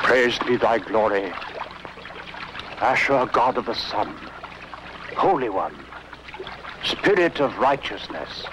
Praised be thy glory, Asher, God of the sun, Holy One, Spirit of righteousness.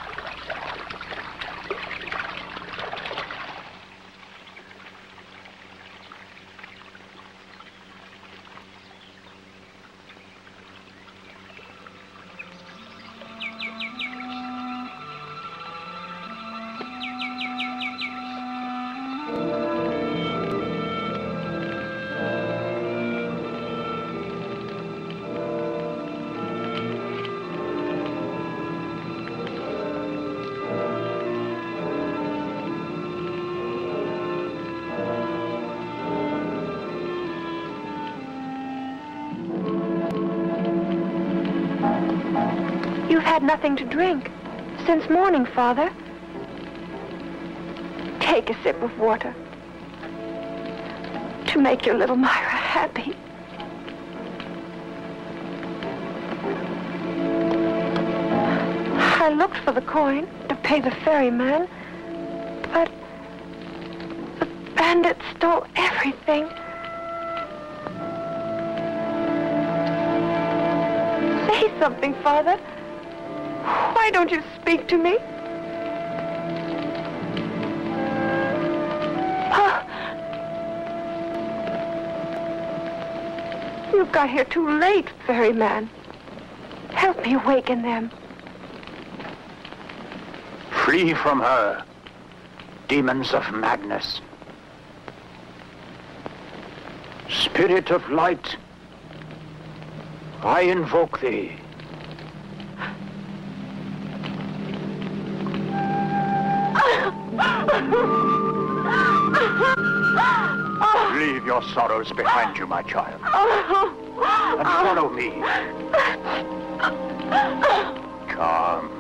You've had nothing to drink since morning, Father. Take a sip of water to make your little Myra happy. I looked for the coin to pay the ferryman, but the bandit stole everything. Say something, Father. Why don't you speak to me? You got here too late, ferryman. Help me awaken them. Flee from her, demons of madness. Spirit of light, I invoke thee. Leave your sorrows behind you, my child, and follow me. Come.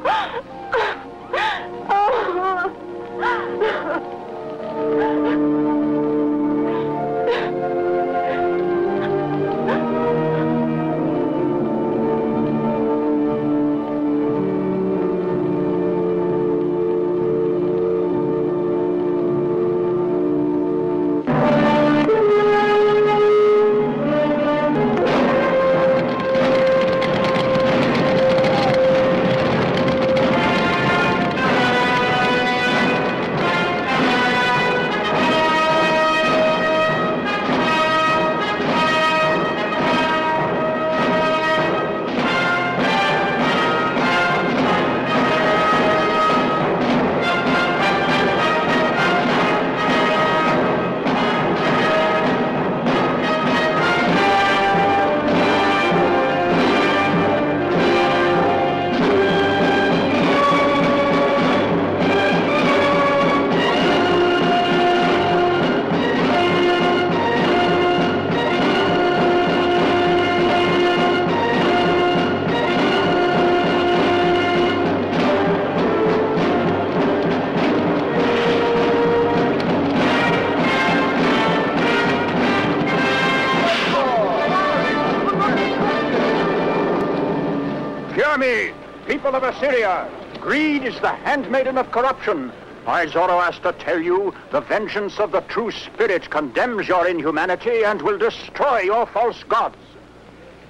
Assyria! Greed is the handmaiden of corruption. I, Zoroaster, tell you, the vengeance of the true spirit condemns your inhumanity and will destroy your false gods.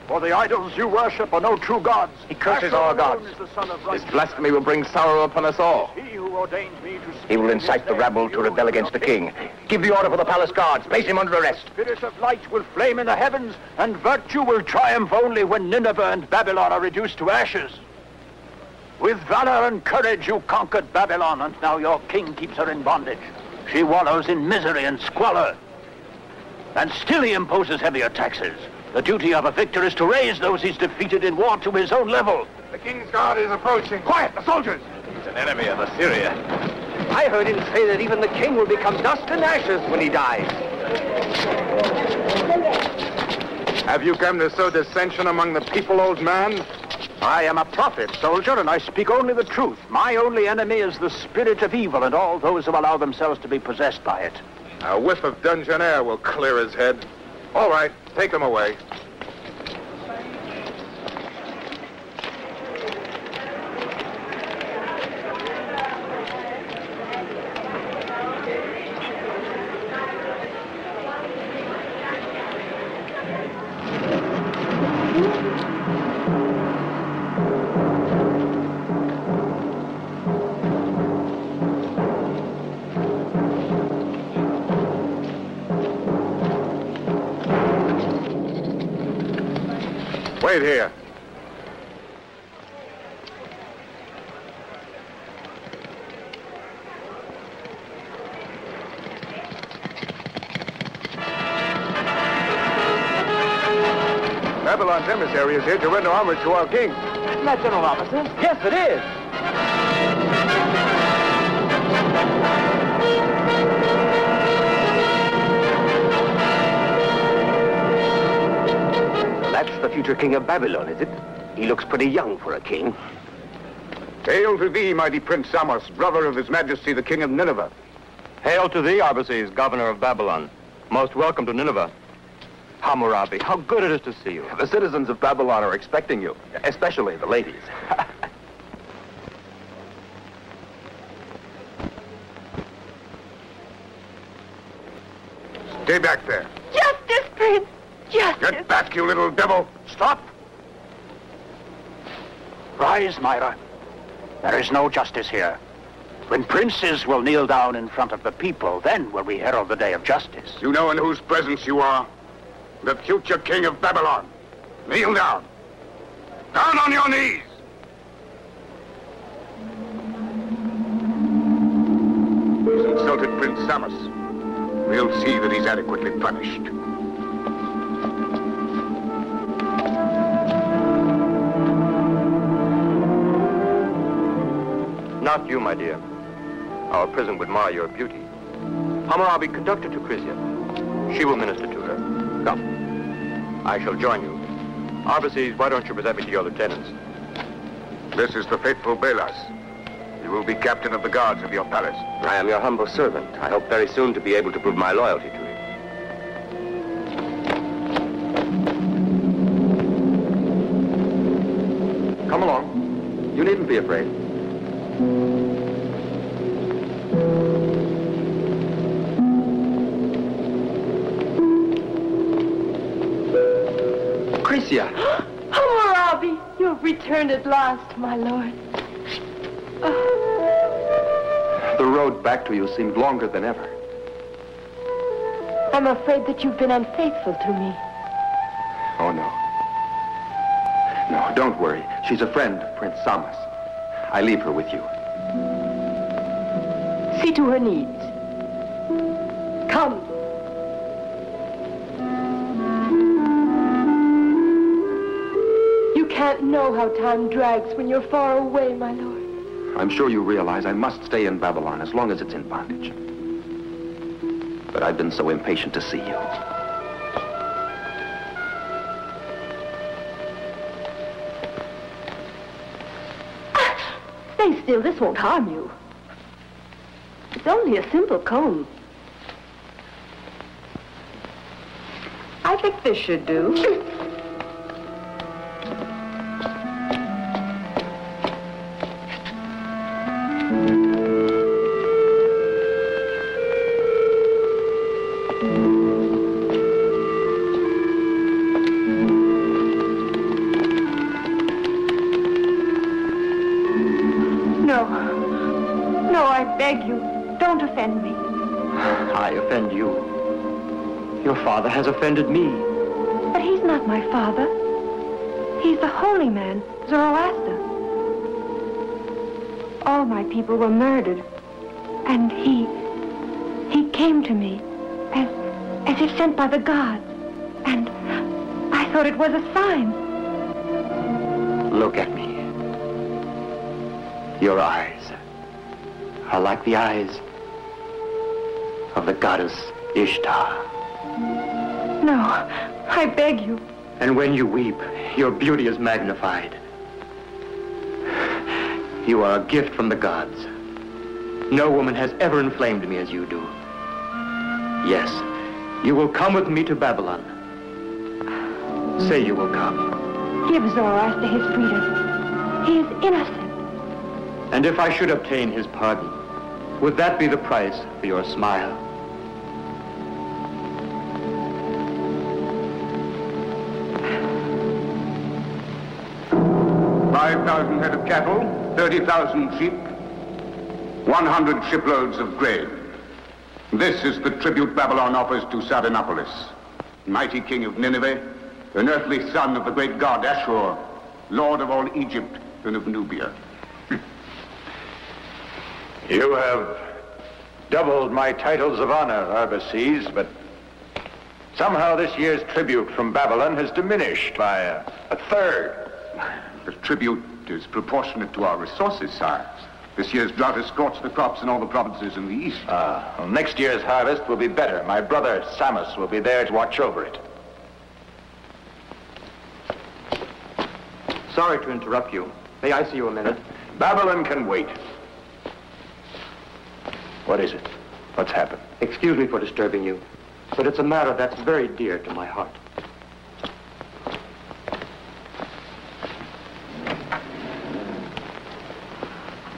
For the idols you worship are no true gods. He curses all gods. This blasphemy will bring sorrow upon us all. He will incite the rabble to rebel against the king. Give the order for the palace guards. Place him under arrest. The spirit of light will flame in the heavens, and virtue will triumph only when Nineveh and Babylon are reduced to ashes. With valor and courage you conquered Babylon, and now your king keeps her in bondage. She wallows in misery and squalor. And still he imposes heavier taxes. The duty of a victor is to raise those he's defeated in war to his own level. The king's guard is approaching. Quiet, the soldiers! He's an enemy of Assyria. I heard him say that even the king will become dust and ashes when he dies. Have you come to sow dissension among the people, old man? I am a prophet, soldier, and I speak only the truth. My only enemy is the spirit of evil and all those who allow themselves to be possessed by it. A whiff of dungeon air will clear his head. All right, take him away. Wait here. Babylon's emissary is here to render homage to our king. Isn't that General Officer? Yes, it is. That's the future king of Babylon, is it? He looks pretty young for a king. Hail to thee, mighty Prince Samos, brother of His Majesty the King of Nineveh. Hail to thee, Arbaces, governor of Babylon. Most welcome to Nineveh. Hammurabi, how good it is to see you. The citizens of Babylon are expecting you, especially the ladies. Stay back there. Justice, Prince! Justice! Get back, you little devil! Stop! Rise, Myra. There is no justice here. When princes will kneel down in front of the people, then will we herald the day of justice. You know in whose presence you are? The future king of Babylon. Kneel down. Down on your knees! He's insulted Prince Samos. We'll see that he's adequately punished. Not you, my dear. Our prison would mar your beauty. Hammurabi, conduct her to Greci. She will minister to her. Come. I shall join you. Arbaces, why don't you present me to your lieutenants? This is the faithful Belas. He will be captain of the guards of your palace. I am your humble servant. I hope very soon to be able to prove my loyalty to you. Come along. You needn't be afraid. Greci. Hammurabi, you have returned at last, my lord. The road back to you seemed longer than ever. I'm afraid that you've been unfaithful to me. Oh, no. No, don't worry. She's a friend of Prince Samos. I leave her with you. See to her needs. Come. You can't know how time drags when you're far away, my lord. I'm sure you realize I must stay in Babylon as long as it's in bondage. But I've been so impatient to see you. Stay still, this won't harm you. It's only a simple comb. I think this should do. beg you, don't offend me. I offend you. Your father has offended me. But he's not my father. He's the holy man, Zoroaster. All my people were murdered. And he came to me as if sent by the gods. And I thought it was a sign. Look at me. Your eyes are like the eyes of the goddess Ishtar. No, I beg you. And when you weep, your beauty is magnified. You are a gift from the gods. No woman has ever inflamed me as you do. Yes, you will come with me to Babylon. Say you will come. Give Zoroaster his freedom. He is innocent. And if I should obtain his pardon, would that be the price for your smile? 5,000 head of cattle, 30,000 sheep, 100 shiploads of grain. This is the tribute Babylon offers to Sardanapalus, mighty king of Nineveh, an earthly son of the great god Ashur, lord of all Egypt and of Nubia. You have doubled my titles of honor, Arbaces, but somehow this year's tribute from Babylon has diminished by a third. The tribute is proportionate to our resources, sire. This year's drought has scorched the crops in all the provinces in the east. Well, next year's harvest will be better. My brother Samus will be there to watch over it. Sorry to interrupt you. May I see you a minute? Babylon can wait. What is it? What's happened? Excuse me for disturbing you, but it's a matter that's very dear to my heart.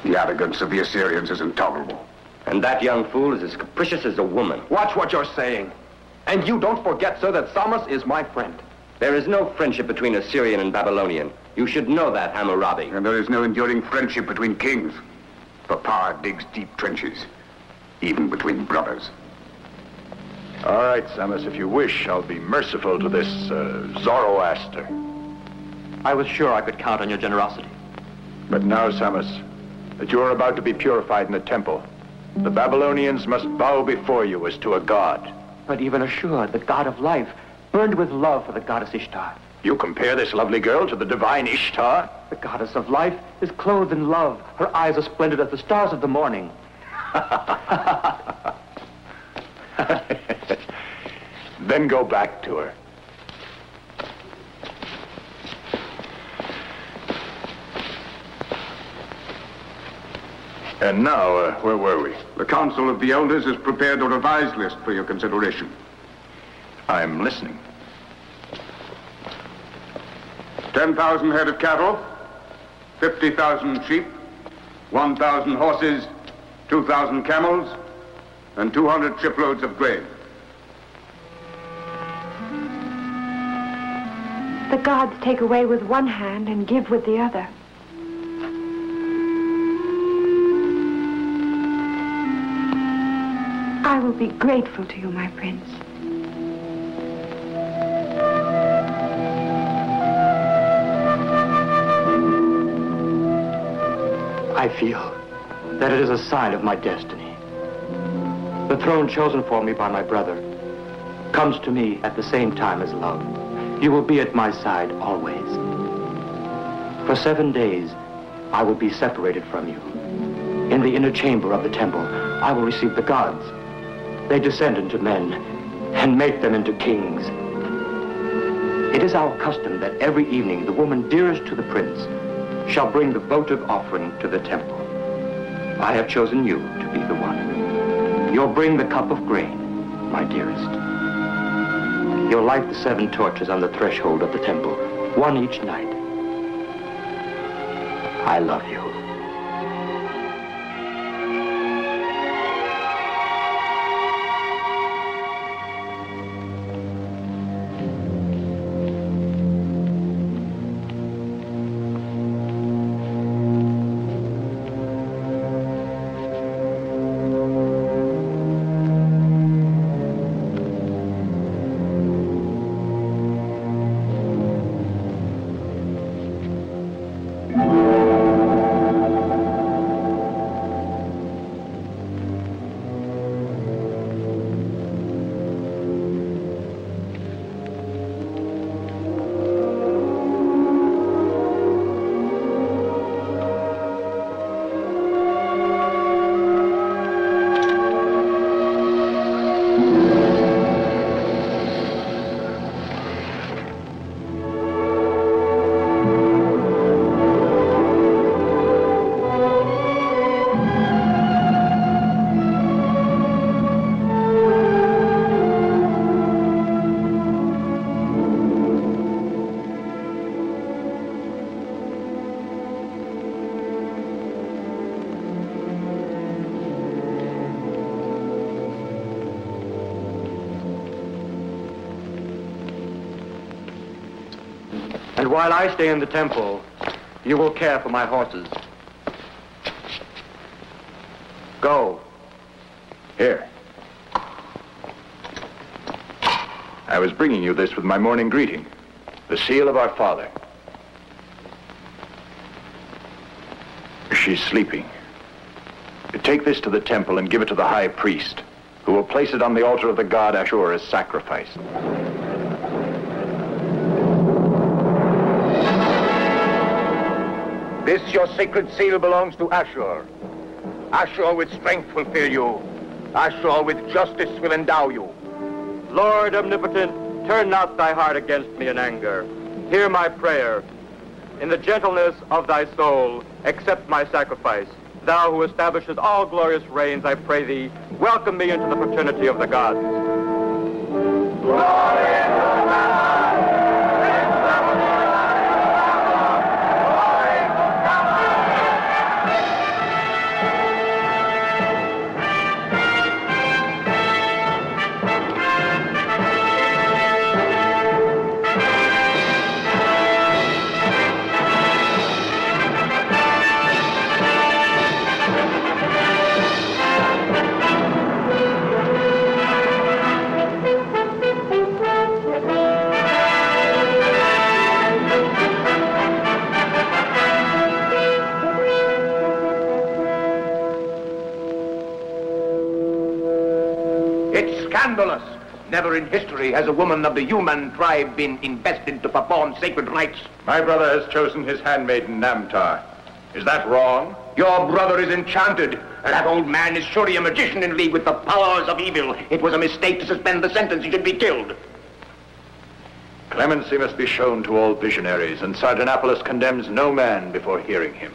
The arrogance of the Assyrians is intolerable. And that young fool is as capricious as a woman. Watch what you're saying. And you don't forget, sir, that Samus is my friend. There is no friendship between Assyrian and Babylonian. You should know that, Hammurabi. And there is no enduring friendship between kings. For power digs deep trenches, even between brothers. All right, Samus, if you wish, I'll be merciful to this Zoroaster. I was sure I could count on your generosity. But now, Samus, that you are about to be purified in the temple, the Babylonians must bow before you as to a god. But even Ashur, the god of life, burned with love for the goddess Ishtar. You compare this lovely girl to the divine Ishtar? The goddess of life is clothed in love. Her eyes are splendid as the stars of the morning. Then go back to her. And now, where were we? The Council of the Elders has prepared a revised list for your consideration. I'm listening. 10,000 head of cattle, 50,000 sheep, 1,000 horses, 2,000 camels, and 200 shiploads of grain. The gods take away with one hand and give with the other. I will be grateful to you, my prince. I feel that it is a sign of my destiny. The throne chosen for me by my brother comes to me at the same time as love. You will be at my side always. For 7 days, I will be separated from you. In the inner chamber of the temple, I will receive the gods. They descend into men and make them into kings. It is our custom that every evening the woman dearest to the prince shall bring the votive offering to the temple. I have chosen you to be the one. You'll bring the cup of grain, my dearest. You'll light the 7 torches on the threshold of the temple, one each night. I love you. And while I stay in the temple, you will care for my horses. Go. Here. I was bringing you this with my morning greeting. The seal of our father. She's sleeping. Take this to the temple and give it to the high priest, who will place it on the altar of the god Ashur as sacrifice. This, your sacred seal, belongs to Ashur. Ashur with strength will fill you. Ashur with justice will endow you. Lord omnipotent, turn not thy heart against me in anger. Hear my prayer. In the gentleness of thy soul, accept my sacrifice. Thou who establishes all glorious reigns, I pray thee, welcome me into the fraternity of the gods. Glory! Scandalous. Never in history has a woman of the human tribe been invested to perform sacred rites. My brother has chosen his handmaiden, Namtar. Is that wrong? Your brother is enchanted, and that old man is surely a magician in league with the powers of evil. It was a mistake to suspend the sentence. He should be killed. Clemency must be shown to all visionaries, and Sardanapalus condemns no man before hearing him.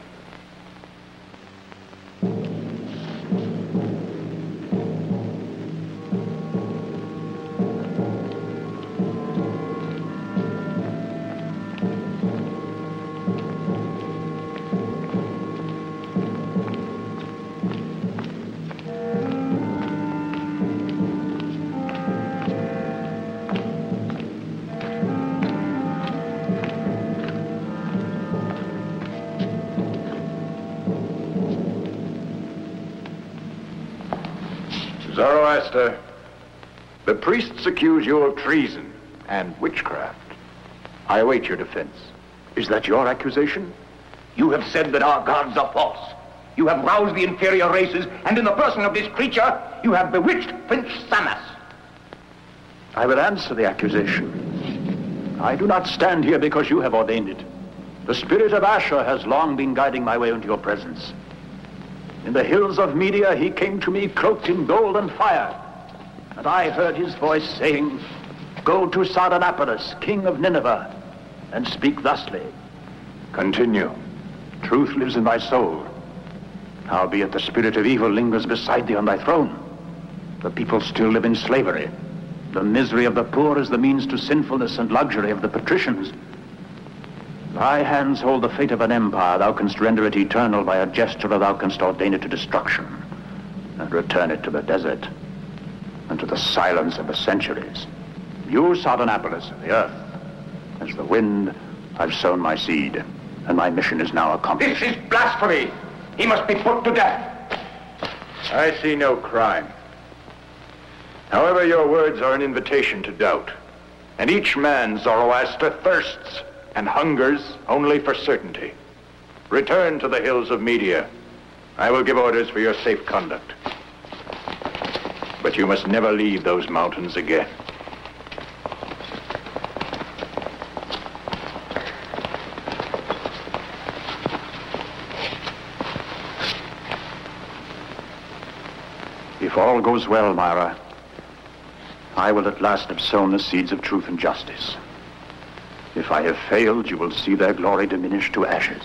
Zoroaster, the priests accuse you of treason and witchcraft. I await your defense. Is that your accusation? You have said that our gods are false. You have roused the inferior races, and in the person of this creature, you have bewitched Prince Samas. I will answer the accusation. I do not stand here because you have ordained it. The spirit of Ashur has long been guiding my way into your presence. In the hills of Media, he came to me cloaked in gold and fire. And I heard his voice saying, "Go to Sardanapalus, king of Nineveh, and speak thusly." Continue. Truth lives in thy soul. Howbeit the spirit of evil lingers beside thee on thy throne. The people still live in slavery. The misery of the poor is the means to sinfulness and luxury of the patricians. Thy hands hold the fate of an empire. Thou canst render it eternal by a gesture, or thou canst ordain it to destruction and return it to the desert and to the silence of the centuries. You, Sardanapalus, of the earth, as the wind, I've sown my seed, and my mission is now accomplished. This is blasphemy. He must be put to death. I see no crime. However, your words are an invitation to doubt, and each man, Zoroaster, thirsts and hungers only for certainty. Return to the hills of Media. I will give orders for your safe conduct. But you must never leave those mountains again. If all goes well, Myra, I will at last have sown the seeds of truth and justice. If I have failed, you will see their glory diminish to ashes.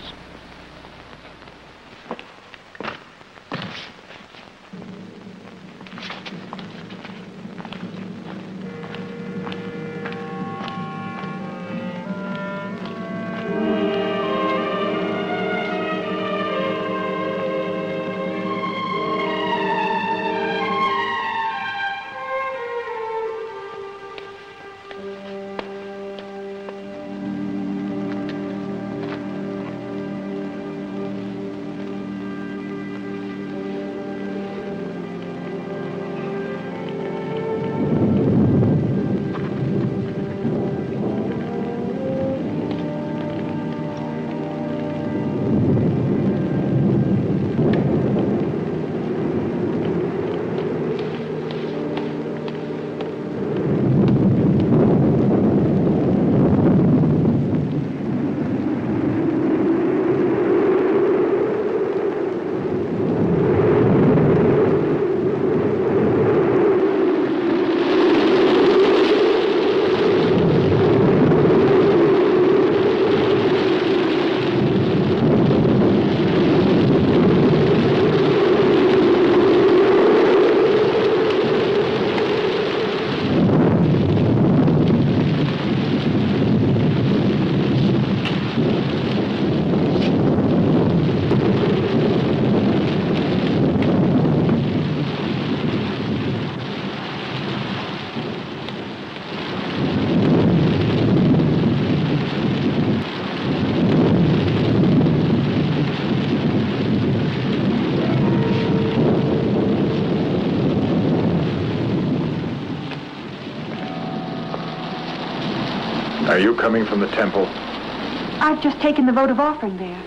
Are you coming from the temple? I've just taken the votive offering there.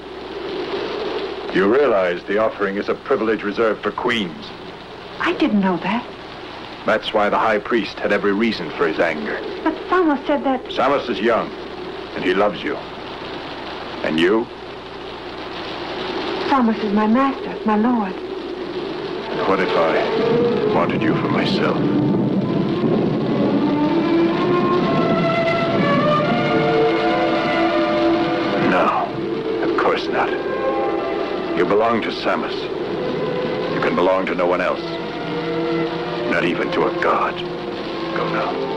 You realize the offering is a privilege reserved for queens. I didn't know that. That's why the high priest had every reason for his anger. But Samos said that... Samos is young, and he loves you. And you? Samos is my master, my lord. What if I wanted you for myself? No, of course not. You belong to Samos. You can belong to no one else. Not even to a god. Go now.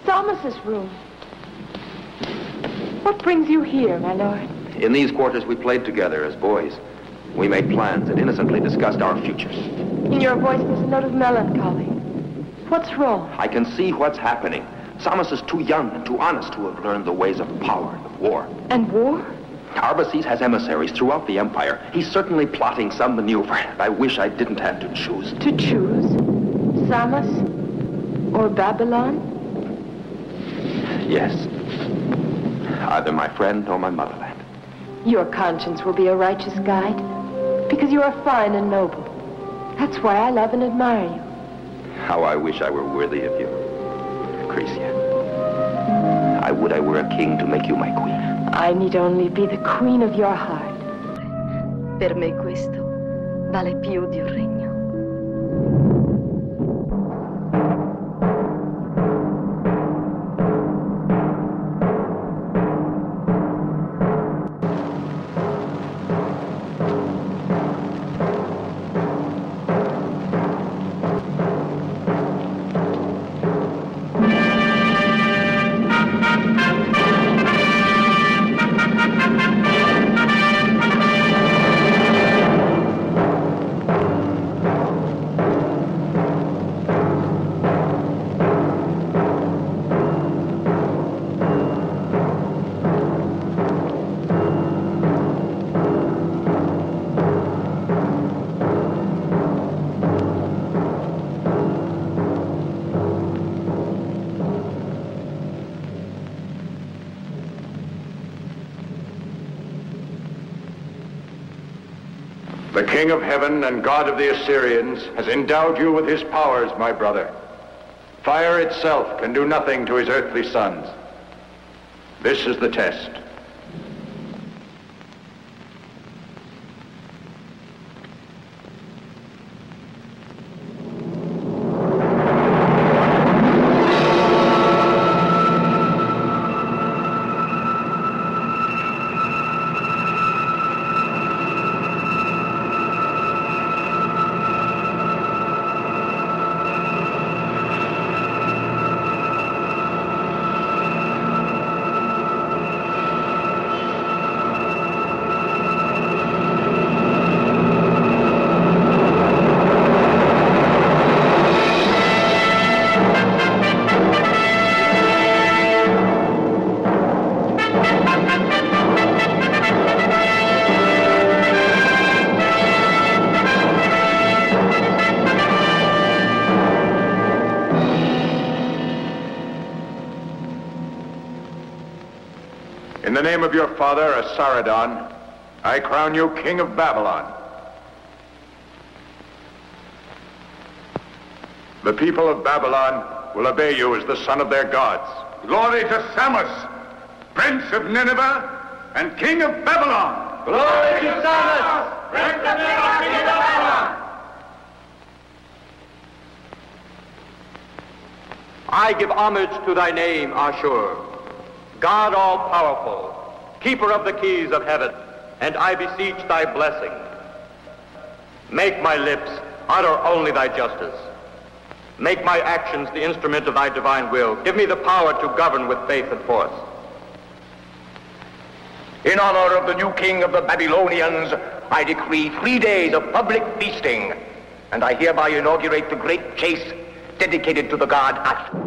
Thomas's room. What brings you here, my lord? In these quarters, we played together as boys. We made plans and innocently discussed our futures. In your voice, there's a note of melancholy. What's wrong? I can see what's happening. Samos is too young and too honest to have learned the ways of power and of war. And war? Arbaces has emissaries throughout the empire. He's certainly plotting some maneuver. I wish I didn't have to choose. To choose? Samos or Babylon? Yes. Either my friend or my motherland. Your conscience will be a righteous guide, because you are fine and noble. That's why I love and admire you. How I wish I were worthy of you, Greci. I would I were a king to make you my queen. I need only be the queen of your heart. Per me questo vale più di un regno. The King of Heaven and God of the Assyrians has endowed you with his powers, my brother. Fire itself can do nothing to his earthly sons. This is the test. In the name of your father, Asaradon, I crown you King of Babylon. The people of Babylon will obey you as the son of their gods. Glory to Samos, Prince of Nineveh and King of Babylon. Glory to Samos, Prince of Nineveh, King of Babylon. I give homage to thy name, Ashur, God all-powerful, keeper of the keys of heaven, and I beseech thy blessing. Make my lips utter only thy justice. Make my actions the instrument of thy divine will. Give me the power to govern with faith and force. In honor of the new king of the Babylonians, I decree 3 days of public feasting, and I hereby inaugurate the great chase dedicated to the god Ashur.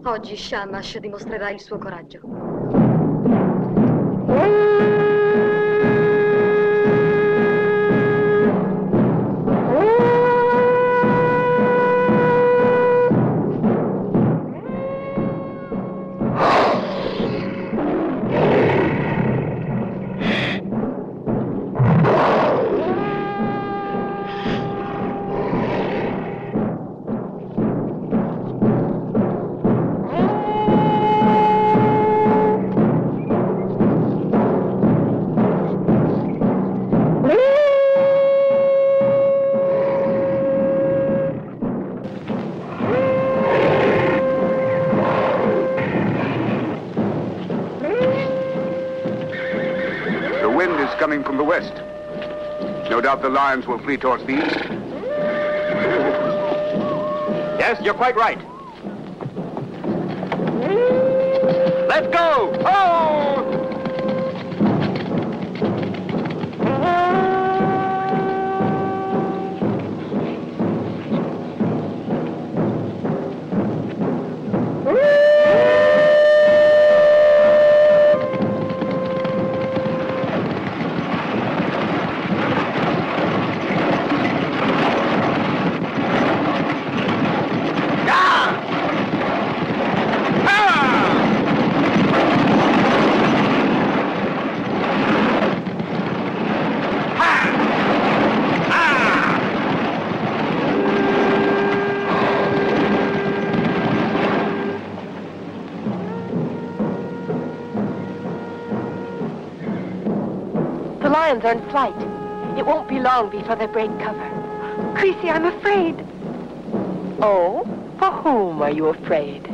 Oggi Shamash dimostrerà il suo coraggio. Coming from the west. No doubt the lions will flee towards the east. Yes, you're quite right. Let's go! Oh! The lions are in flight. It won't be long before they break cover. Greci, I'm afraid. Oh? For whom are you afraid?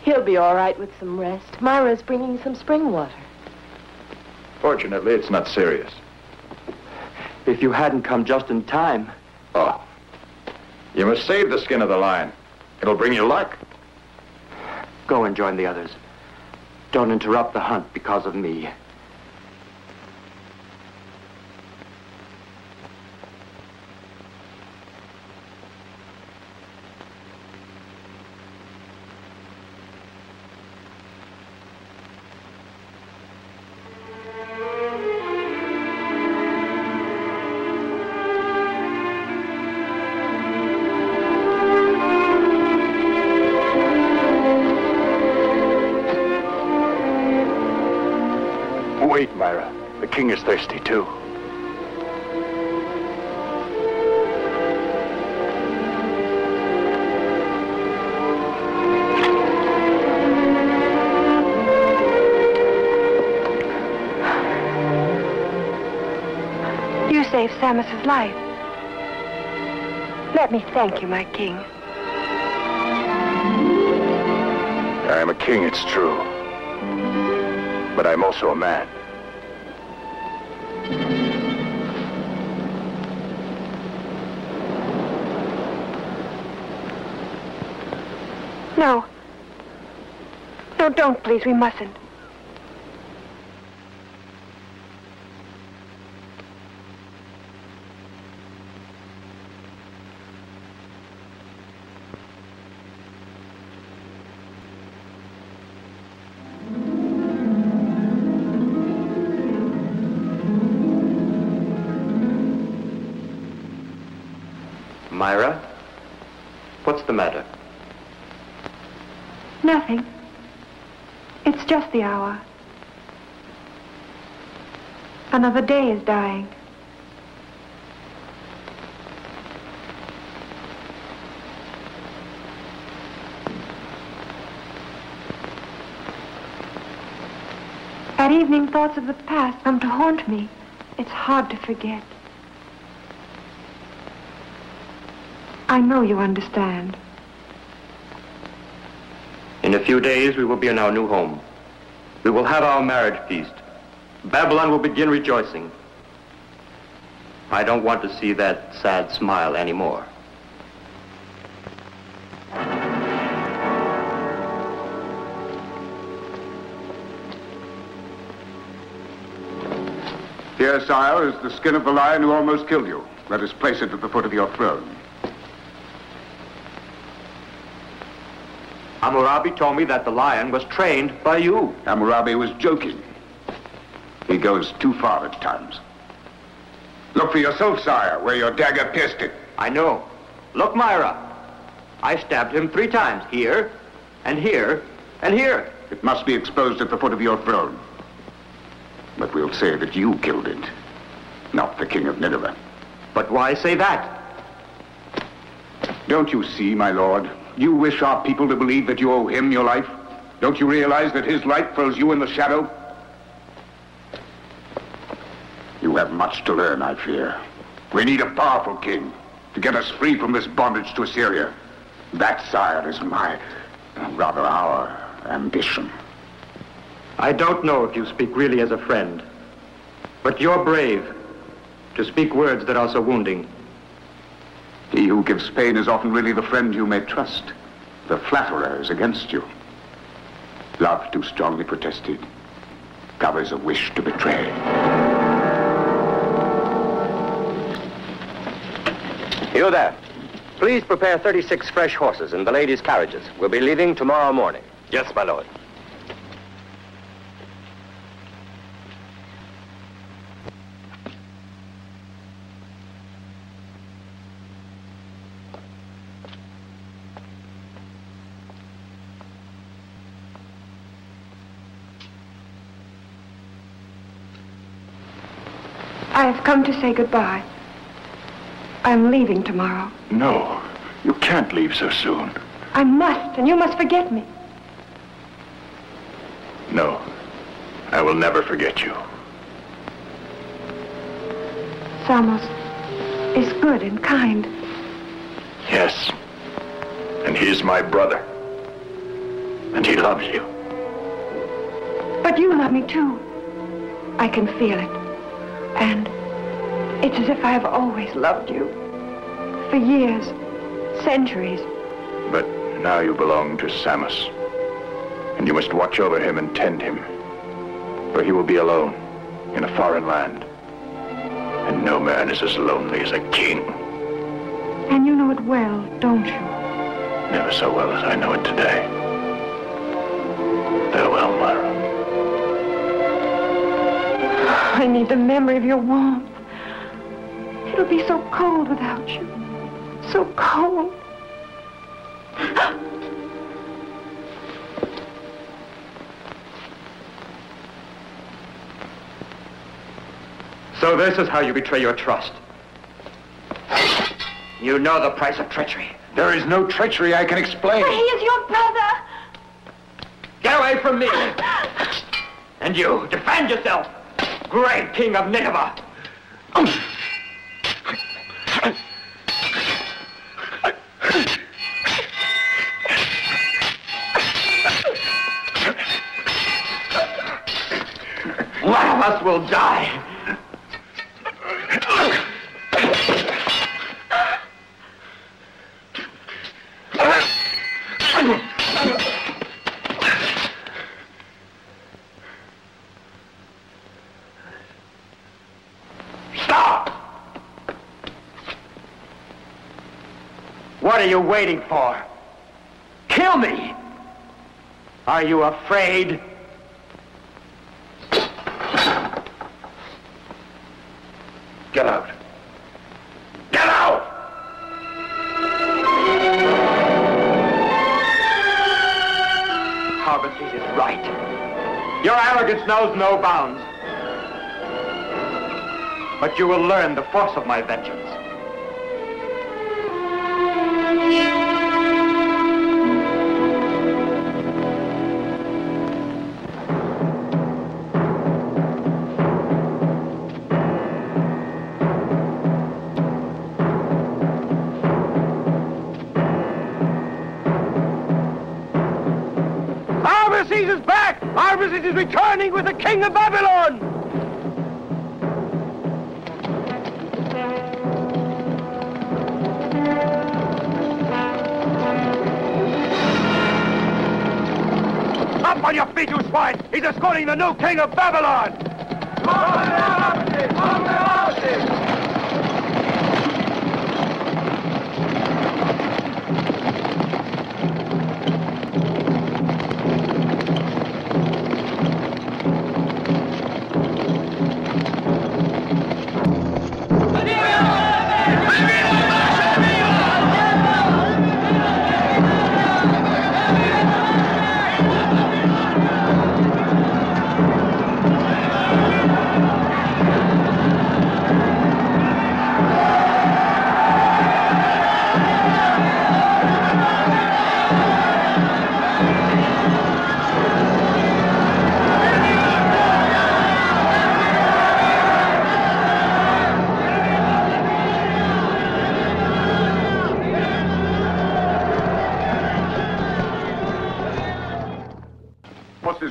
He'll be all right with some rest. Myra's bringing some spring water. Fortunately, it's not serious. If you hadn't come just in time. Oh. You must save the skin of the lion. It'll bring you luck. Go and join the others. Don't interrupt the hunt because of me. Wait, Myra. The king is thirsty, too. You saved Samus's life. Let me thank you, my king. I am a king, it's true. But I'm also a man. No. No, don't, please. We mustn't. Myra, what's the matter? Nothing. It's just the hour. Another day is dying. At evening, thoughts of the past come to haunt me. It's hard to forget. I know you understand. In a few days, we will be in our new home. We will have our marriage feast. Babylon will begin rejoicing. I don't want to see that sad smile anymore. Here, sire, is the skin of the lion who almost killed you. Let us place it at the foot of your throne. Hammurabi told me that the lion was trained by you. Hammurabi was joking. He goes too far at times. Look for yourself, sire, where your dagger pierced it. I know. Look, Myra. I stabbed him 3 times. Here, and here, and here. It must be exposed at the foot of your throne. But we'll say that you killed it, not the king of Nineveh. But why say that? Don't you see, my lord? You wish our people to believe that you owe him your life? Don't you realize that his light throws you in the shadow? You have much to learn, I fear. We need a powerful king to get us free from this bondage to Assyria. That, sire, is rather our ambition. I don't know if you speak really as a friend, but you're brave to speak words that are so wounding. He who gives pain is often really the friend you may trust. The flatterer is against you. Love too strongly protested covers a wish to betray. You there. Please prepare 36 fresh horses in the ladies' carriages. We'll be leaving tomorrow morning. Yes, my lord. I've come to say goodbye. I'm leaving tomorrow. No, you can't leave so soon. I must, and you must forget me. No, I will never forget you. Samos is good and kind. Yes, and he's my brother. And he loves you. But you love me too. I can feel it. And it's as if I've always loved you. For years, centuries. But now you belong to Samos. And you must watch over him and tend him. For he will be alone in a foreign land. And no man is as lonely as a king. And you know it well, don't you? Never so well as I know it today. Farewell, Myra. I need the memory of your warmth. It'll be so cold without you. So cold. So this is how you betray your trust. You know the price of treachery. There is no treachery I can explain. But he is your brother. Get away from me! And you, defend yourself, great king of Nineveh! One of us will die. What are you waiting for? Kill me! Are you afraid? Get out! Get out! Harvestes is right. Your arrogance knows no bounds. But you will learn the force of my vengeance. Arbaces is back! Arbaces is returning with the king of Babylon! Up on your feet, you swine! He's escorting the new king of Babylon!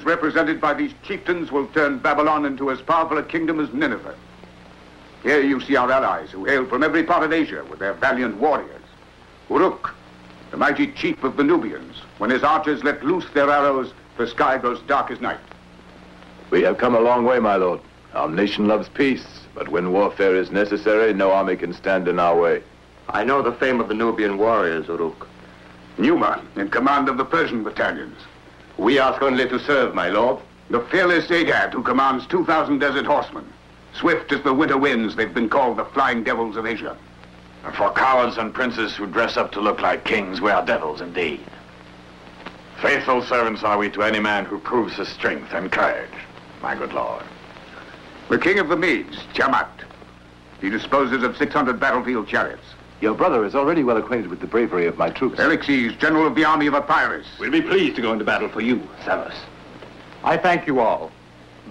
Represented by these chieftains will turn Babylon into as powerful a kingdom as Nineveh. Here you see our allies who hail from every part of Asia with their valiant warriors. Uruk, the mighty chief of the Nubians. When his archers let loose their arrows, the sky goes dark as night. We have come a long way, my lord. Our nation loves peace, but when warfare is necessary, no army can stand in our way. I know the fame of the Nubian warriors, Uruk. Numa, in command of the Persian battalions. We ask only to serve, my lord. The fearless Agag, who commands 2,000 desert horsemen. Swift as the winter winds, they've been called the flying devils of Asia. And for cowards and princes who dress up to look like kings, we are devils indeed. Faithful servants are we to any man who proves his strength and courage, my good lord. The king of the Medes, Tiamat. He disposes of 600 battlefield chariots. Your brother is already well acquainted with the bravery of my troops. Elixes, general of the army of Epirus. We'll be pleased to go into battle for you, Samos. I thank you all.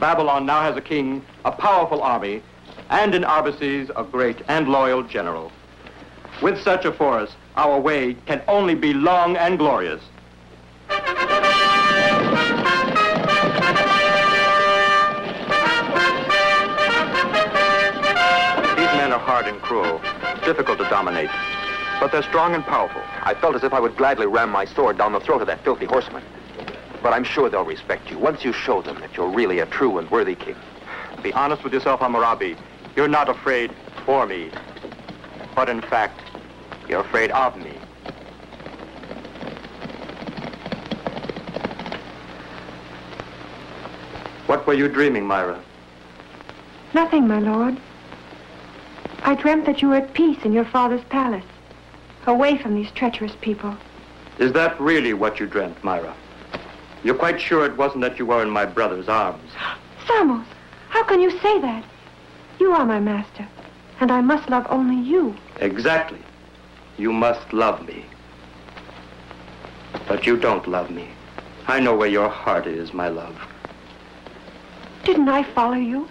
Babylon now has a king, a powerful army, and in Arbaces, a great and loyal general. With such a force, our way can only be long and glorious. These men are hard and cruel, difficult to dominate, but they're strong and powerful. I felt as if I would gladly ram my sword down the throat of that filthy horseman. But I'm sure they'll respect you once you show them that you're really a true and worthy king. Be honest with yourself, Hammurabi. You're not afraid for me, but in fact, you're afraid of me. What were you dreaming, Myra? Nothing, my lord. I dreamt that you were at peace in your father's palace, away from these treacherous people. Is that really what you dreamt, Myra? You're quite sure it wasn't that you were in my brother's arms? Samos, how can you say that? You are my master, and I must love only you. Exactly. You must love me. But you don't love me. I know where your heart is, my love. Didn't I follow you?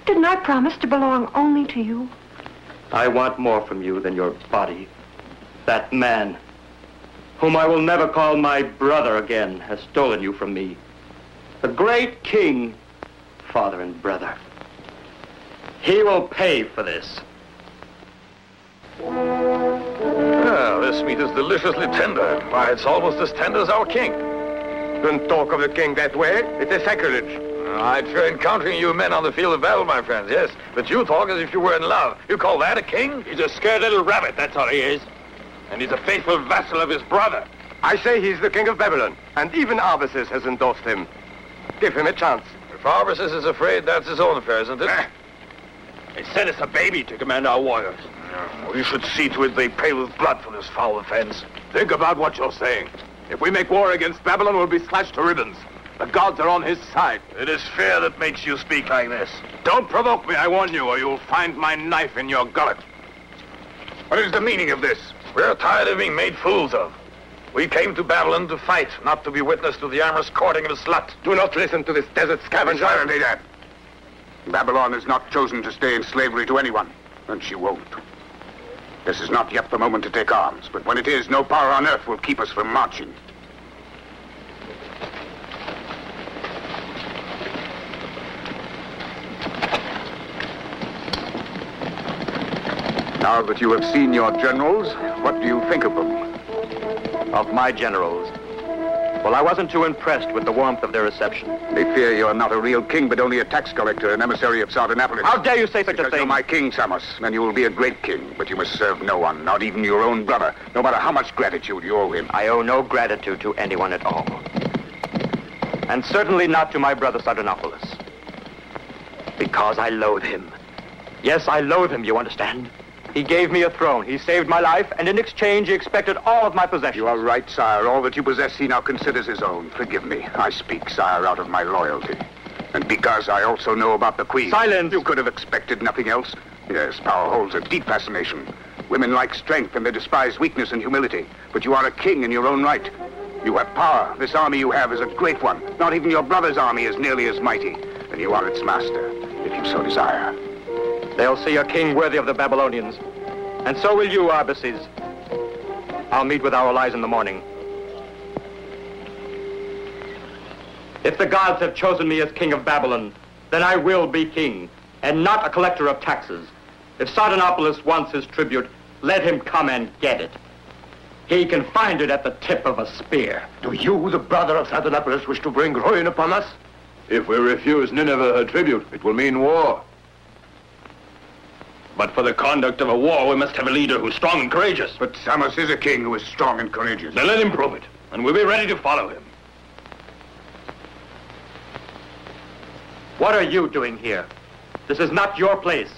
Didn't I promise to belong only to you? I want more from you than your body. That man, whom I will never call my brother again, has stolen you from me. The great king, father and brother. He will pay for this. Well, this meat is deliciously tender. Why, it's almost as tender as our king. Don't talk of the king that way. It is sacrilege. I'd fear encountering you men on the field of battle, my friends, yes. But you talk as if you were in love. You call that a king? He's a scared little rabbit, that's all he is. And he's a faithful vassal of his brother. I say he's the king of Babylon, and even Arbaces has endorsed him. Give him a chance. If Arbaces is afraid, that's his own affair, isn't it? They sent us a baby to command our warriors. We should see to it they pay with blood for this foul offense. Think about what you're saying. If we make war against Babylon, we'll be slashed to ribbons. The gods are on his side. It is fear that makes you speak like this. Don't provoke me, I warn you, or you'll find my knife in your gullet. What is the meaning of this? We're tired of being made fools of. We came to Babylon to fight, not to be witness to the amorous courting of a slut. Do not listen to this desert scavenger. Silently, Dad. Babylon has not chosen to stay in slavery to anyone, and she won't. This is not yet the moment to take arms, but when it is, no power on earth will keep us from marching. Now that you have seen your generals, what do you think of them? Of my generals? Well, I wasn't too impressed with the warmth of their reception. They fear you're not a real king, but only a tax collector, an emissary of Sardanapalus. How dare you say such a Because thing? you're my king, Samos, then you will be a great king, but you must serve no one, not even your own brother, no matter how much gratitude you owe him. I owe no gratitude to anyone at all. And certainly not to my brother Sardanapalus. Because I loathe him. Yes, I loathe him, you understand? He gave me a throne, he saved my life, and in exchange he expected all of my possessions. You are right, sire. All that you possess he now considers his own. Forgive me. I speak, sire, out of my loyalty. And because I also know about the queen. Silence! You could have expected nothing else. Yes, power holds a deep fascination. Women like strength and they despise weakness and humility. But you are a king in your own right. You have power. This army you have is a great one. Not even your brother's army is nearly as mighty. And you are its master, if you so desire. They'll see a king worthy of the Babylonians. And so will you, Arbaces. I'll meet with our allies in the morning. If the gods have chosen me as king of Babylon, then I will be king, and not a collector of taxes. If Sardanapalus wants his tribute, let him come and get it. He can find it at the tip of a spear. Do you, the brother of Sardanapalus, wish to bring ruin upon us? If we refuse Nineveh her tribute, it will mean war. But for the conduct of a war, we must have a leader who's strong and courageous. But Samos is a king who is strong and courageous. Then let him prove it, and we'll be ready to follow him. What are you doing here? This is not your place.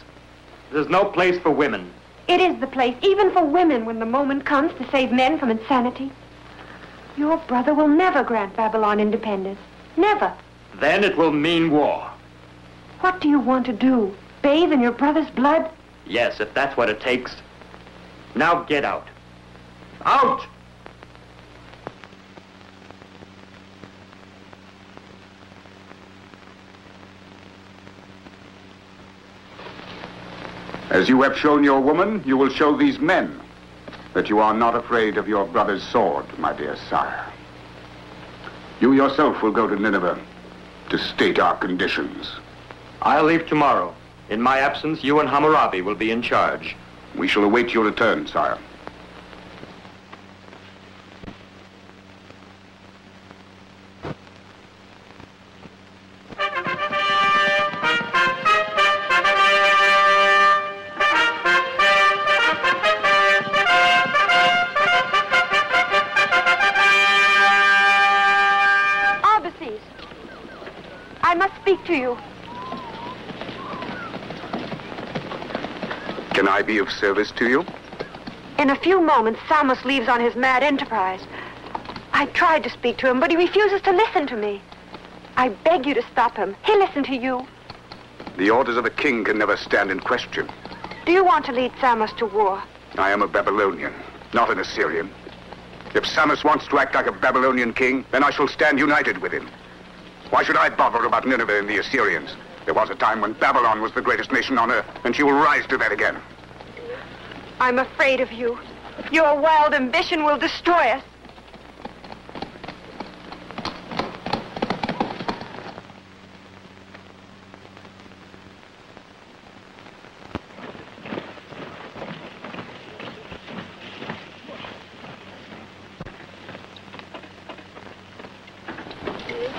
This is no place for women. It is the place, even for women, when the moment comes to save men from insanity. Your brother will never grant Babylon independence. Never. Then it will mean war. What do you want to do? Bathe in your brother's blood? Yes, if that's what it takes. Now get out. Out! As you have shown your woman, you will show these men that you are not afraid of your brother's sword, my dear sire. You yourself will go to Nineveh to state our conditions. I'll leave tomorrow. In my absence, you and Hammurabi will be in charge. We shall await your return, sire. Arbaces, I must speak to you. Can I be of service to you? In a few moments, Samos leaves on his mad enterprise. I tried to speak to him, but he refuses to listen to me. I beg you to stop him. He'll listen to you. The orders of a king can never stand in question. Do you want to lead Samos to war? I am a Babylonian, not an Assyrian. If Samos wants to act like a Babylonian king, then I shall stand united with him. Why should I bother about Nineveh and the Assyrians? There was a time when Babylon was the greatest nation on earth, and she will rise to that again. I'm afraid of you. Your wild ambition will destroy us.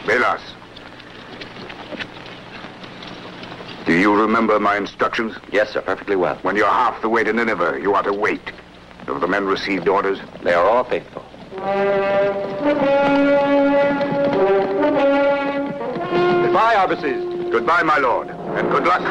Belas. Do you remember my instructions? Yes, sir, perfectly well. When you're half the way to Nineveh, you are to wait. Have the men received orders? They are all faithful. Goodbye, Arbaces. Goodbye, my lord, and good luck.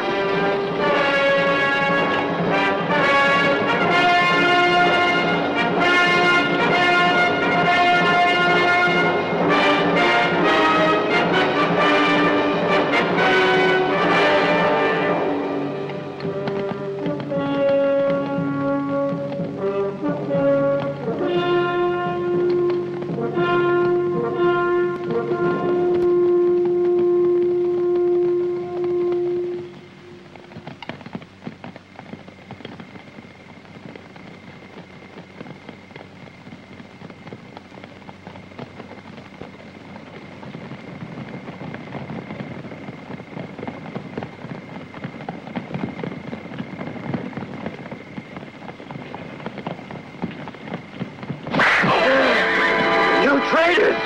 Traitors!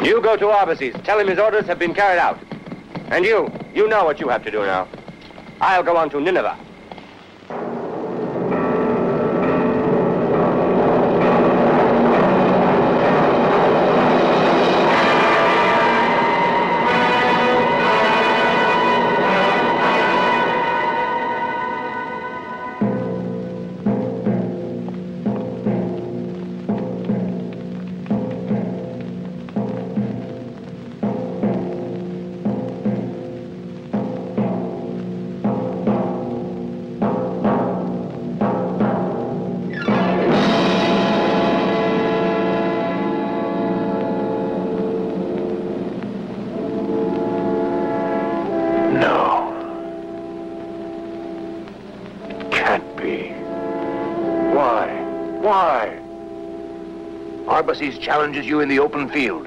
You go to Arbaces. Tell him his orders have been carried out. And you know what you have to do now. I'll go on to Nineveh. Arbaces challenges you in the open field.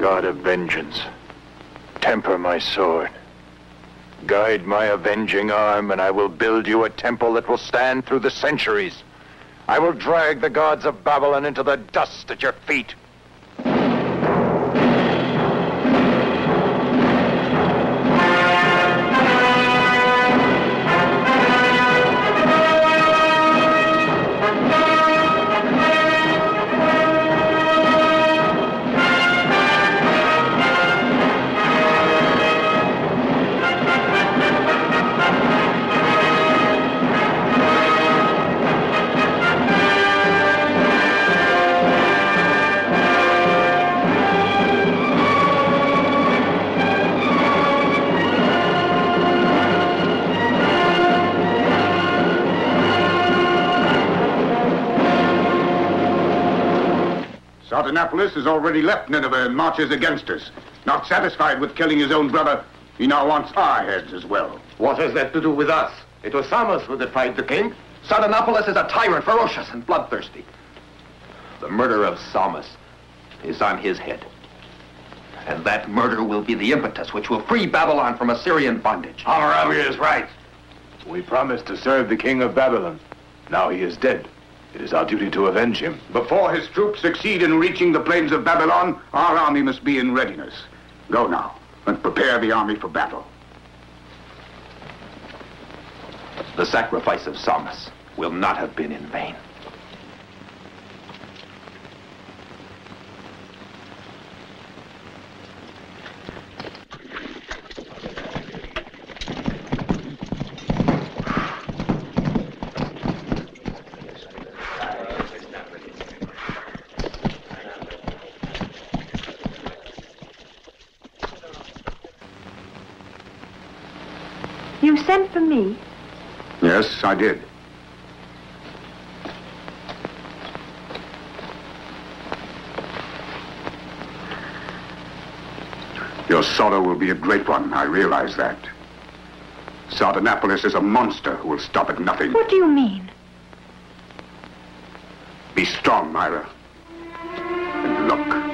God of vengeance, temper my sword. Guide my avenging arm, and I will build you a temple that will stand through the centuries. I will drag the gods of Babylon into the dust at your feet. Sardanapalus has already left Nineveh and marches against us. Not satisfied with killing his own brother, he now wants our heads as well. What has that to do with us? It was Samos who defied the king. Sardanapalus is a tyrant, ferocious and bloodthirsty. The murder of Samos is on his head. And that murder will be the impetus which will free Babylon from Assyrian bondage. Hammurabi is right. We promised to serve the king of Babylon. Now he is dead. It is our duty to avenge him. Before his troops succeed in reaching the plains of Babylon, our army must be in readiness. Go now, and prepare the army for battle. The sacrifice of Samas will not have been in vain. You sent for me? Yes, I did. Your sorrow will be a great one, I realize that. Sardanapalus is a monster who will stop at nothing. What do you mean? Be strong, Myra. And look.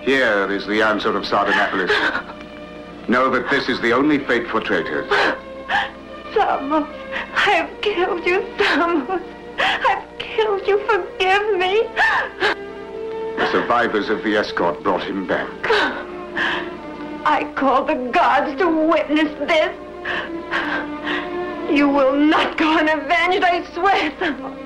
Here is the answer of Sardanapalus. Know that this is the only fate for traitors. Samos, I've killed you, Samos. I've killed you. Forgive me. The survivors of the escort brought him back. I call the gods to witness this. You will not go unavenged, I swear, Samos.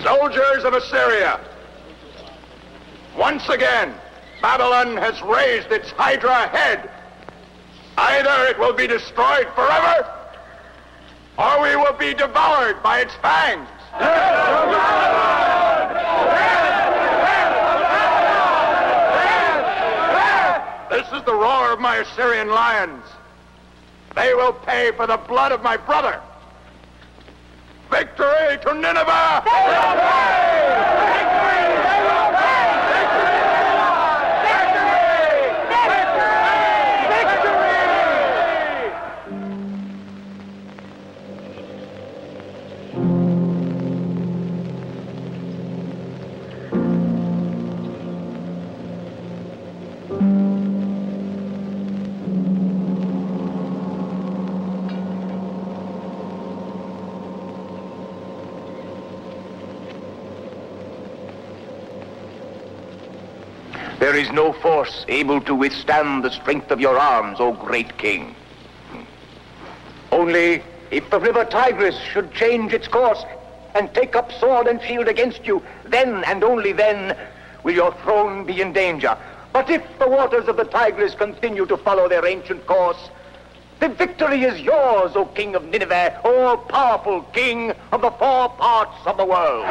Soldiers of Assyria, once again, Babylon has raised its Hydra head. Either it will be destroyed forever, or we will be devoured by its fangs. This is the roar of my Assyrian lions. They will pay for the blood of my brother. Victory to Nineveh! There is no force able to withstand the strength of your arms, O great king. Only if the river Tigris should change its course and take up sword and shield against you, then and only then will your throne be in danger. But if the waters of the Tigris continue to follow their ancient course, the victory is yours, O king of Nineveh, O powerful king of the four parts of the world.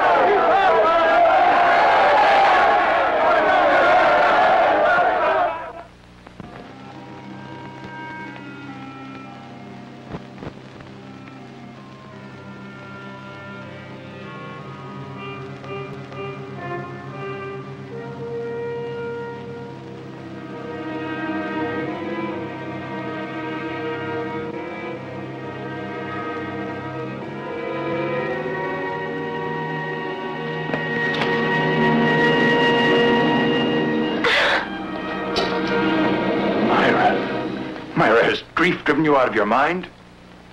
Grief driven you out of your mind?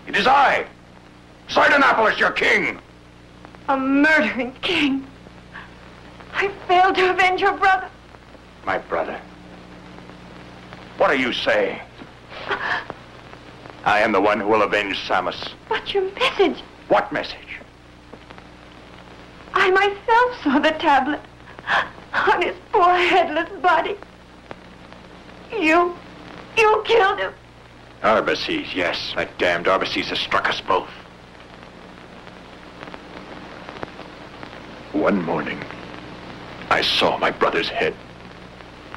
It is I, Sardanapalus, your king. A murdering king. I failed to avenge your brother. My brother? What are you saying? I am the one who will avenge Samas. But your message? What message? I myself saw the tablet on his poor headless body. You killed him. Arbaces, yes. That damned Arbaces has struck us both. One morning, I saw my brother's head.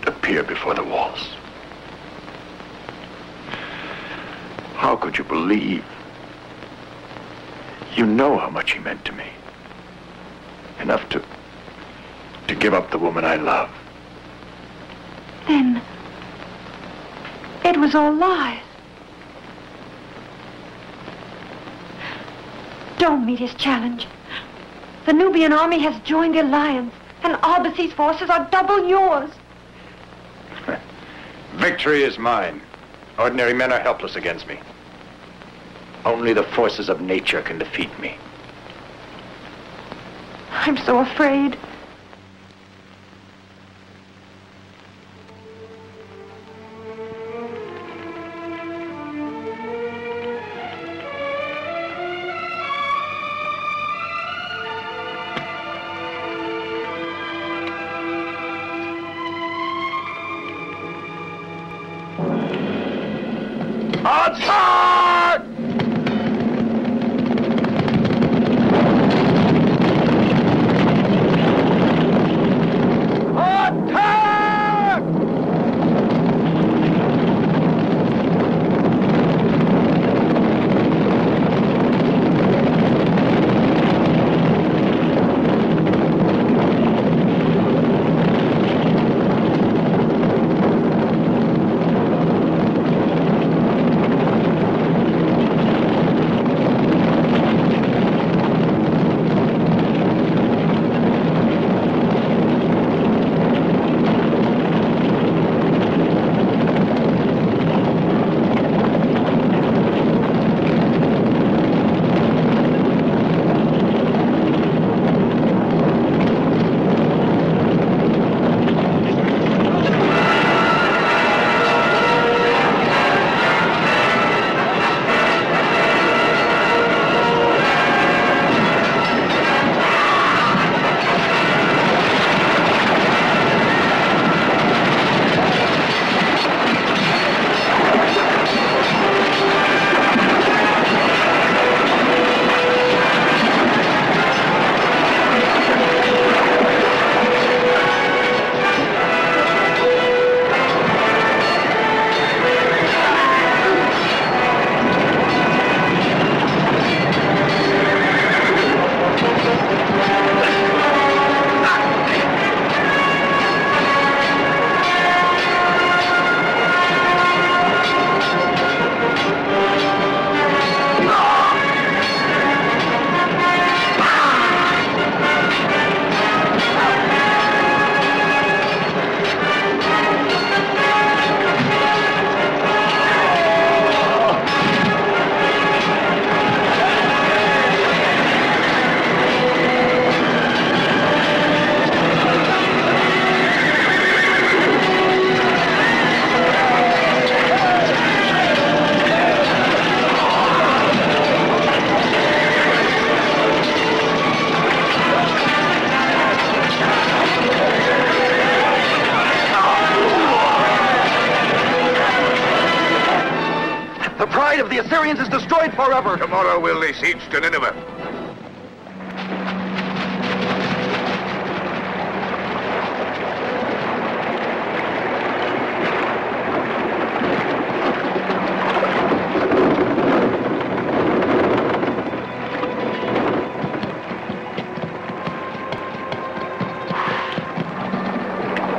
The appear before the walls. How could you believe? You know how much he meant to me. Enough to give up the woman I love. Then it was all lies. Don't meet his challenge. The Nubian army has joined the alliance, and Arbace's forces are double yours. Victory is mine. Ordinary men are helpless against me. Only the forces of nature can defeat me. I'm so afraid. Attack! The Assyrians is destroyed forever. Tomorrow we'll lay siege to Nineveh.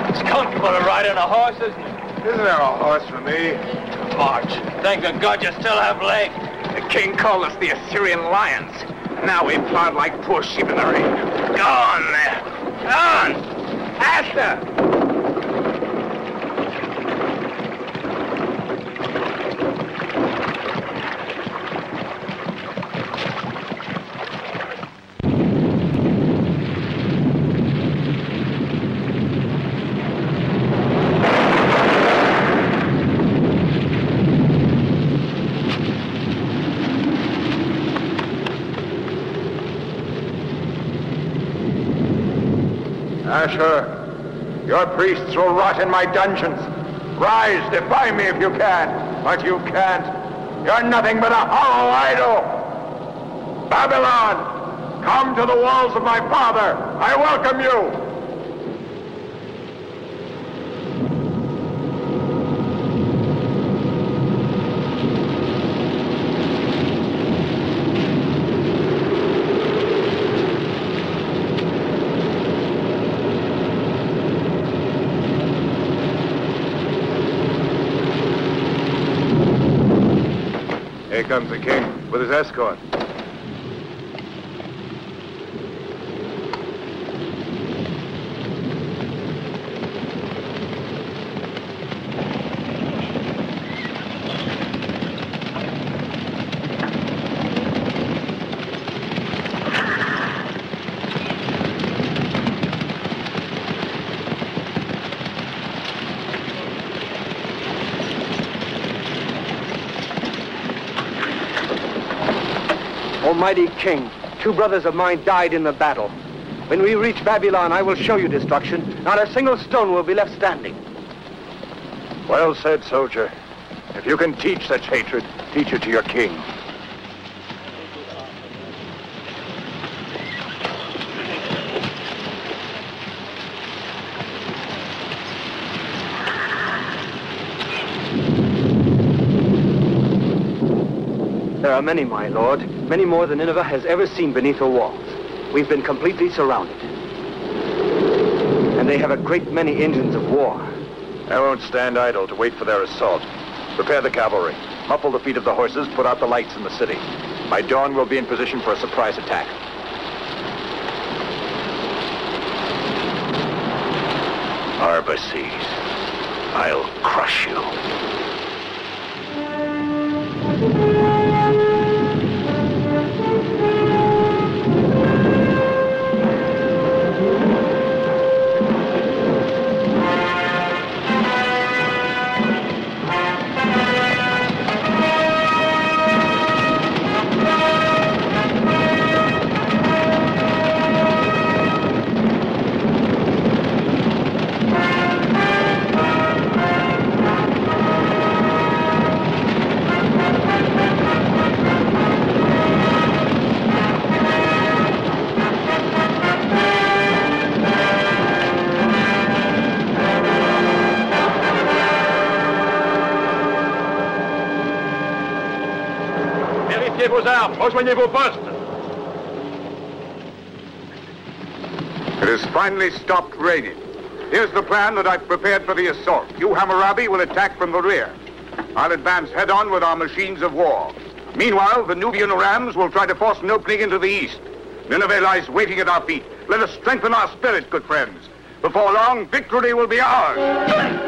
It's comfortable to ride on a horse, isn't it? Isn't there a horse for me? March. Thank the God you still have legs. The king called us the Assyrian lions. Now we plod like poor sheep in the rain. Go on there. Go on. Faster. Asher, your priests will rot in my dungeons. Rise, defy me if you can, but you can't. You're nothing but a hollow idol. Babylon, come to the walls of my father. I welcome you. Here comes the king with his escort. Almighty King, 2 brothers of mine died in the battle. When we reach Babylon, I will show you destruction. Not a single stone will be left standing. Well said, soldier. If you can teach such hatred, teach it to your king. There are many, my lord. Many more than Nineveh has ever seen beneath her walls. We've been completely surrounded. And they have a great many engines of war. I won't stand idle to wait for their assault. Prepare the cavalry. Muffle the feet of the horses, put out the lights in the city. By dawn, we'll be in position for a surprise attack. Arbaces, I'll crush you. vos armes, rejoignez vos postes. It has finally stopped raining. Here's the plan that I've prepared for the assault. You, Hammurabi, will attack from the rear. I'll advance head-on with our machines of war. Meanwhile, the Nubian rams will try to force an opening into the east. Nineveh lies waiting at our feet. Let us strengthen our spirit, good friends. Before long, victory will be ours.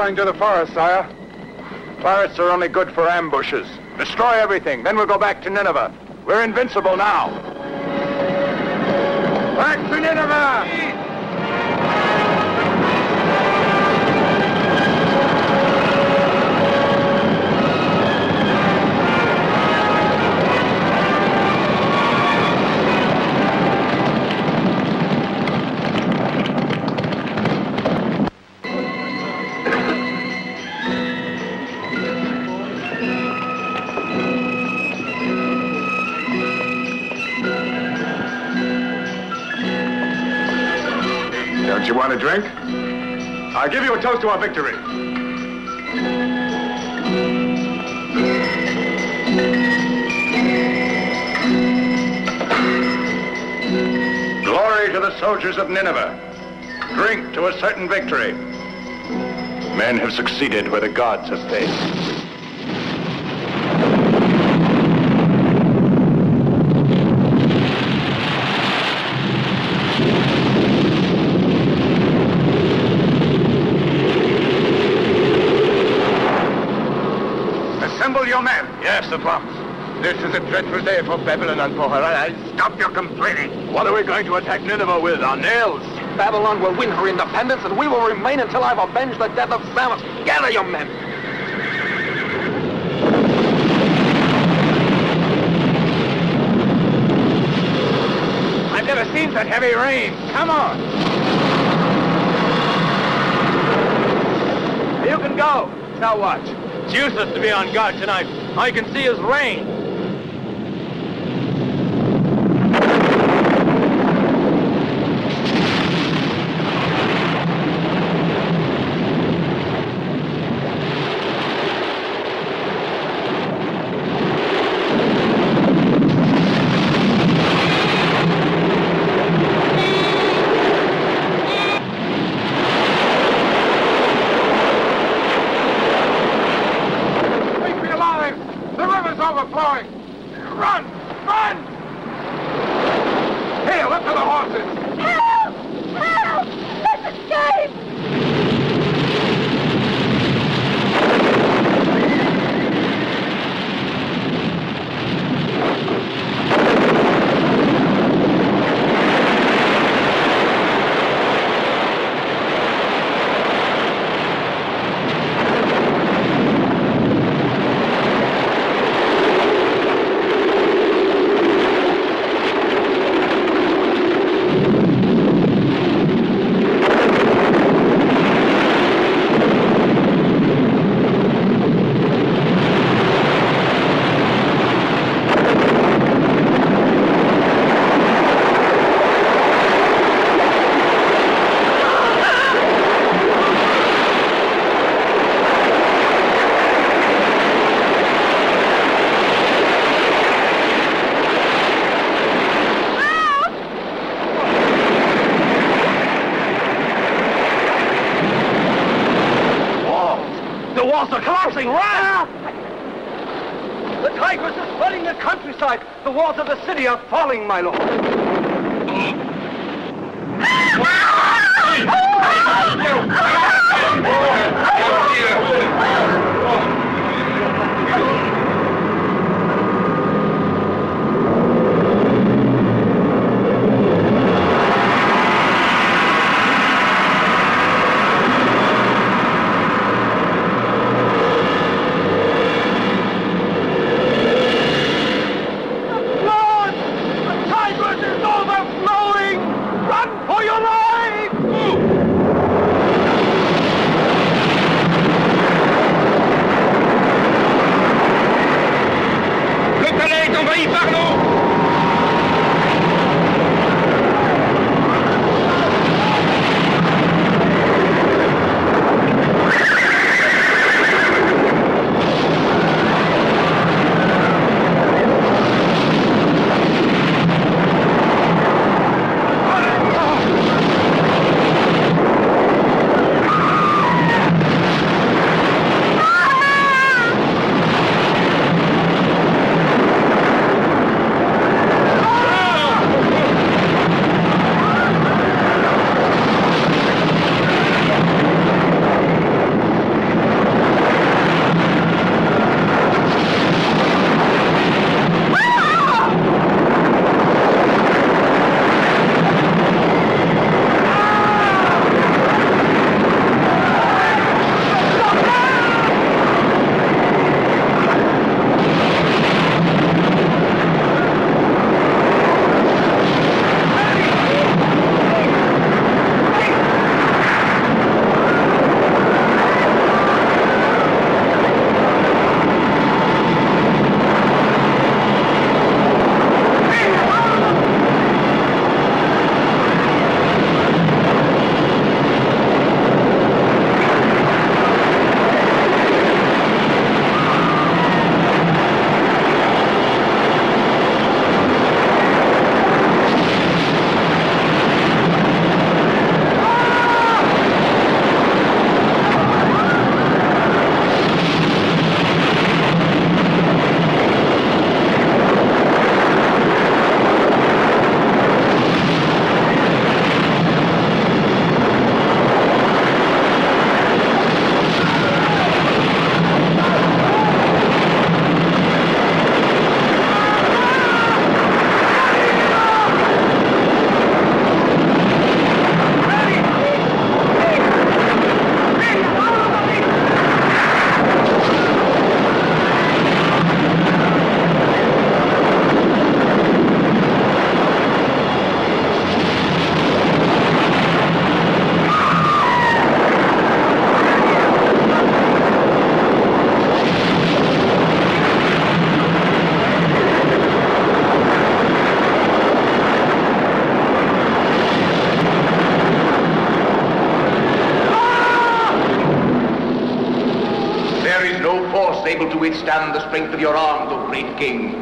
To the forest, sire. Forests are only good for ambushes. Destroy everything, then we'll go back to Nineveh. We're invincible now. Back to Nineveh! You want a drink? I give you a toast to our victory. Glory to the soldiers of Nineveh. Drink to a certain victory. Men have succeeded where the gods have failed. Assemble your men. Yes, the plums. This is a dreadful day for Babylon and for her allies. Stop your complaining. What are we going to attack Nineveh with? Our nails? Babylon will win her independence, and we will remain until I've avenged the death of Samus. Gather your men. I've never seen such heavy rain. Come on. You can go. Now watch. It's useless to be on guard tonight. All you can see is rain. The walls of the city are falling, my lord. Overflowing! able to withstand the strength of your arms, O great king.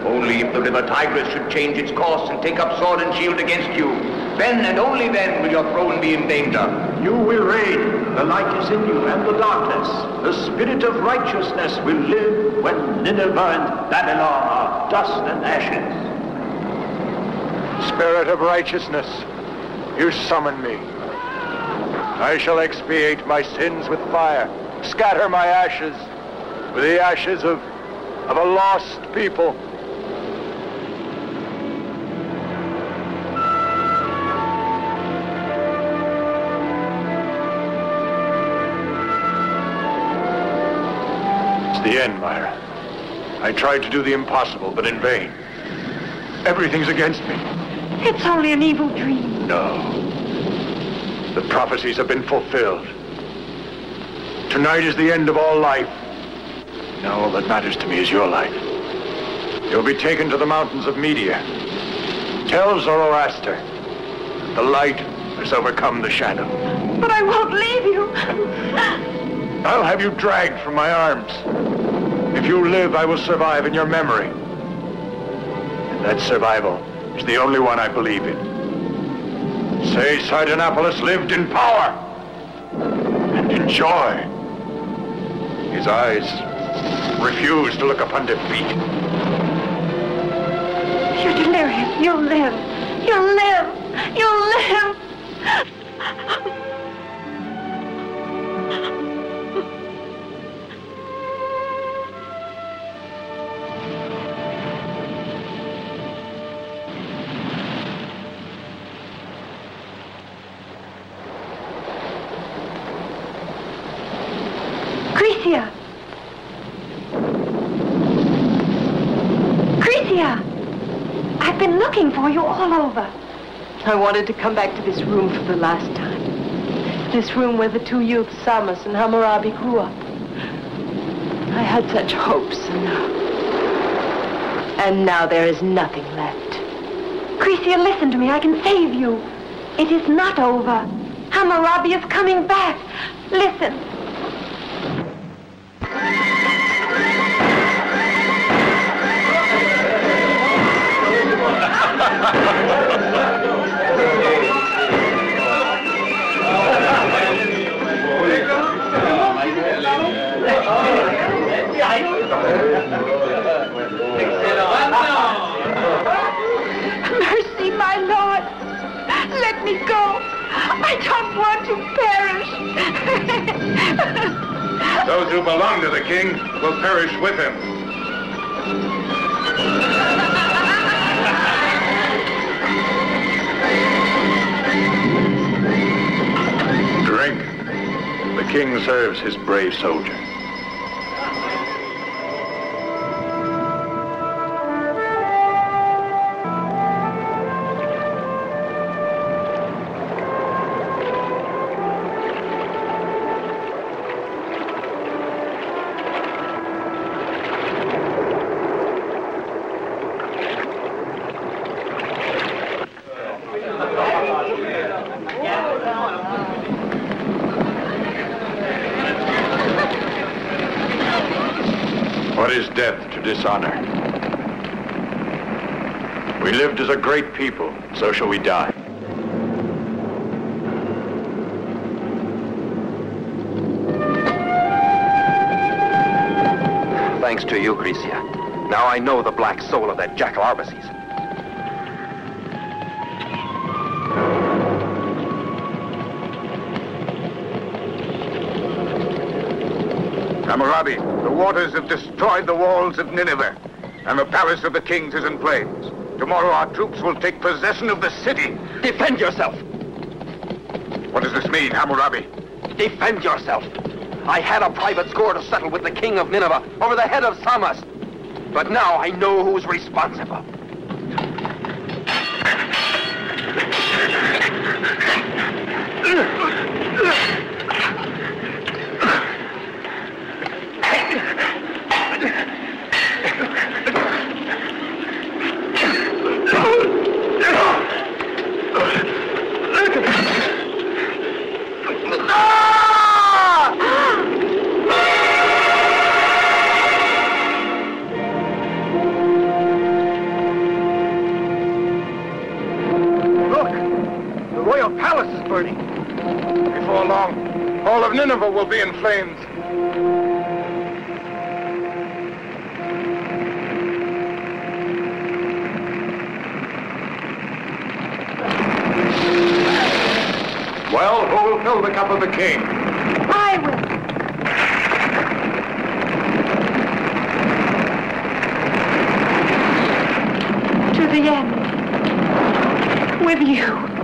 Only if the river Tigris should change its course and take up sword and shield against you, then and only then will your throne be in danger. You will reign. The light is in you and the darkness. The spirit of righteousness will live when Nineveh and Babylon are dust and ashes. Spirit of righteousness, you summon me. I shall expiate my sins with fire, scatter my ashes with the ashes of a lost people. It's the end, Myra. I tried to do the impossible, but in vain. Everything's against me. It's only an evil dream. No. The prophecies have been fulfilled. Tonight is the end of all life. Now all that matters to me is your life. You'll be taken to the mountains of Media. Tell Zoroaster that the light has overcome the shadow. But I won't leave you. I'll have you dragged from my arms. If you live, I will survive in your memory. And that survival is the only one I believe in. Say Sardanapalus lived in power and in joy. His eyes refused to look upon defeat. You're delirious. You'll live. You'll live. You'll live. Greci! Greci! I've been looking for you all over. I wanted to come back to this room for the last time. This room where the two youths, Samas and Hammurabi, grew up. I had such hopes, and now there is nothing left. Greci, listen to me. I can save you. It is not over. Hammurabi is coming back. Listen. Mercy, my Lord. Let me go. I don't want to perish. Those who belong to the king will perish with him. Drink. The king serves his brave soldier. What is death to dishonor? We lived as a great people, so shall we die. Thanks to you, Greci. Now I know the black soul of that jackal Arbaces. Hammurabi, the waters have destroyed the walls of Nineveh, and the palace of the kings is in flames. Tomorrow our troops will take possession of the city. Defend yourself! What does this mean, Hammurabi? Defend yourself! I had a private score to settle with the king of Nineveh over the head of Samas. But now I know who's responsible. Before long, all of Nineveh will be in flames. Well, who will fill the cup of the king? I will. To the end. With you.